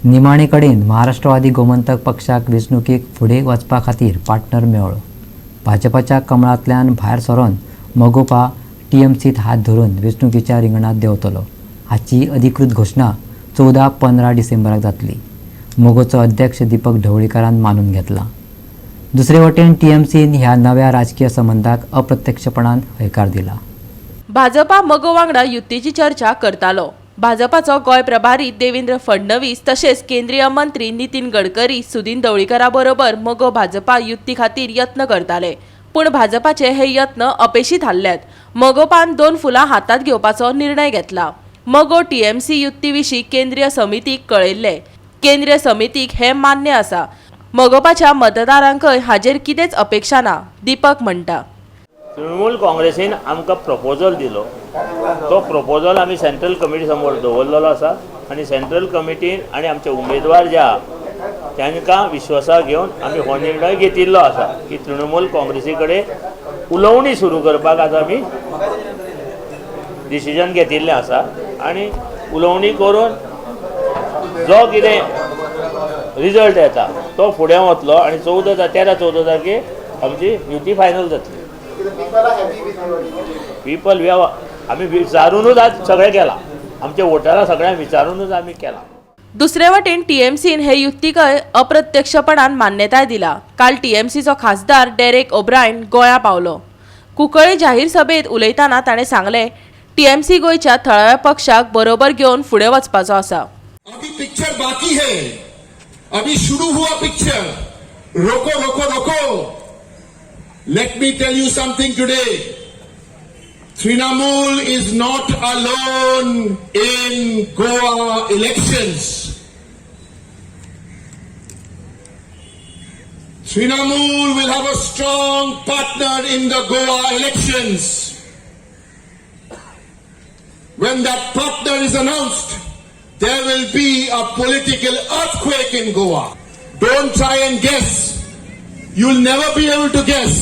निमाणे कडेन महाराष्ट्रवादी गोमंतक पक्षाक वेंचणुकेक फुडें वचपा खातीर पार्टनर मेळ्ळो। भाजपाच्या कमळांतल्यान भायर सरून मोगोपा टीएमसीत हात धरून वेंचणुकेच्या रिंगणात देंवतलो। हाची अधिकृत घोषणा 14-15 डिसेंबराक जातली। मोगोचो अध्यक्ष दीपक ढवळीकरान मानून घेतला। दुसरे वटेन टीएमसीन ह्या नव्या राजकीय संबंधाक अप्रत्यक्षपणान हयकार दिला। भाजपा मगो वांगडा युतीची चर्चा करतालो। भाजपाचो गोय प्रभारी देवेंद्र फडणवीस तशेंच केंद्रीय मंत्री नितीन गडकरी सुदीन ढवळीकरा बरोबर मगो भाजपा युती खातीर यत्न करताले, पूण भाजपाचे हे यत्न अपेशी थारल्यात। मगोपान 2 फुलां हातात घेवपाचो निर्णय घेतला। मगो टीएमसी युती विशीं केंद्रीय समितीक कळयल्ले। केंद्रीय समितीक हे मान्य आसा। मगोपाच्या मतदारांकय हाजेर कितेंच अपेक्षा ना, दीपक म्हणटा। तृणमूल काँग्रेसीन आमकां प्रपोजल दिलो, तो प्रपोजल आमी सेंट्रल कमिटी समोर दवरलेलो आसा आनी सेंट्रल कमिटीन आनी आमचे उमेदवार जे आहा तांकां विश्वासाक घेवन आमी हो निर्णय घेतिल्लो आसा की तृणमूल काँग्रेसी कडेन उलोवणी सुरू करपाक आज आमी डिसिजन घेतिल्लें आसा आनी उलोवणी करून जो कितें रिजल्ट येता तो फुडें वतलो आनी 13-14 तारखेक आमची युती फायनल जातली। पीपल वी आमी विचारूनच आज सगळें केलां, आमच्या वोटरांक सगळ्यांक विचारूनच आमी केलां। दुसरे वटेन टीएमसीन हे युतीकय अप्रत्यक्षपणान मान्यताय दिला। काल टीएमसीचो खासदार डेरेक ओब्रायन गोंया पावलो। कुंकळे जाहीर सभेत उलयतना ताणें सांगलें, टीएमसी गोंयच्या थळाव्या पक्षाक बरोबर घेवन फुडें वचपाचो आसा। अभी पिक्चर बाकी है, अभी शुरू हुआ पिक्चर। रोको रोको रोको। Let me tell you something today. Trinamool is not alone in Goa elections. Trinamool will have a strong partner in the Goa elections. When that partner is announced, there will be a political earthquake in Goa. Don't try and guess. You'll never be able to guess,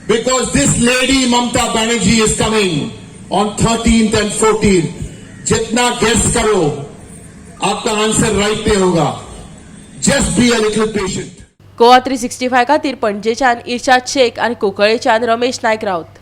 because this lady Mamata Banerjee is coming on 13th and 14th. जितना guess करो, आपका answer right पे होगा. Just be a little patient. Goa 365 खातीर पणजेच्यान इर्शाद शेख आनी कुंकळेच्यान रमेश नायक रावत।